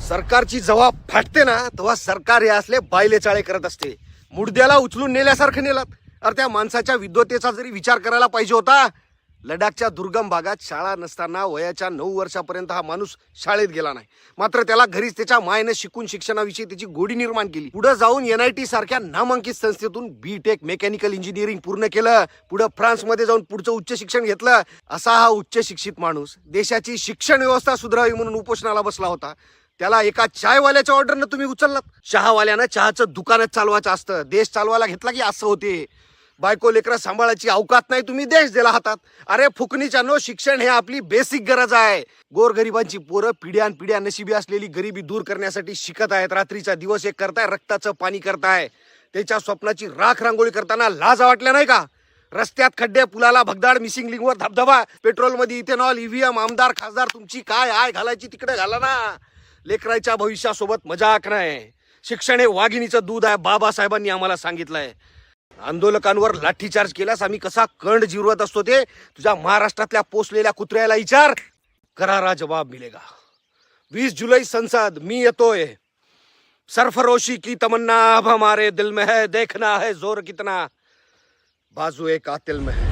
सरकारची जेव्हा फाटते ना तेव्हा सरकार हे असले बायले चाळे करत असते. मुडद्याला उचलून नेल्यासारखं नेलात. अरे त्या माणसाच्या विद्वतेचा जरी विचार करायला पाहिजे होता. लडाखच्या दुर्गम भागात शाळा नसताना वयाच्या 9 वर्षापर्यंत हा माणूस शाळेत गेला नाही. मात्र त्याला घरीच त्याच्या मायने शिकून शिक्षणाविषयी त्याची गोडी निर्माण केली. पुढे जाऊन NIT सारख्या नामांकित संस्थेतून B.Tech मेकॅनिकल इंजिनिअरिंग पूर्ण केलं. पुढे फ्रान्समध्ये जाऊन पुढचं उच्च शिक्षण घेतलं. असा हा उच्च शिक्षित माणूस देशाची शिक्षण व्यवस्था सुधारावी म्हणून उपोषणाला बसला होता. त्याला एका चायवाल्याच्या ऑर्डरनं तुम्ही उचललात. चहावाल्यानं चहाचं दुकानच चालवायचं असतं. देश चालवायला घेतला की असं होते. बायको लेकरं सांभाळायची अवकात नाही, तुम्ही देश दिला हातात. अरे फुकणीच्यानो, शिक्षण हे आपली बेसिक गरज आहे. गोरगरिबांची पोरं पिढ्यान पिढ्या नशिबी असलेली गरिबी दूर करण्यासाठी शिकत आहेत. रात्रीचा दिवस एक करताय, रक्ताचं पाणी करताय. त्याच्या स्वप्नाची राख रांगोळी करताना लाज वाटल्या नाही का? रस्त्यात खड्डे, पुलाला भगदाड, मिसिंग लिंकवर धबधबा, पेट्रोलमध्ये इथेनॉल, EVM, आमदार खासदार तुमची काय आय घालायची तिकडे घाला ना. लेकराच्या भविष्यासोबत मजाक नाही. शिक्षण हे वाघिणीचं दूध आहे, बाबासाहेबांनी आम्हाला सांगितलंय. आंदोलकांवर लाठीचार्ज केल्यास आम्ही कसा कंड जिरवत असतो ते तुझ्या महाराष्ट्रातल्या पोचलेल्या कुत्र्याला विचार. करारा जवाब मिलेगा. 20 जुलै संसद, मी येतोय. सरफरोशी की तमन्ना अब हमारे दिल में है, देखना है जोर कितना बाजू एक कातिल में है.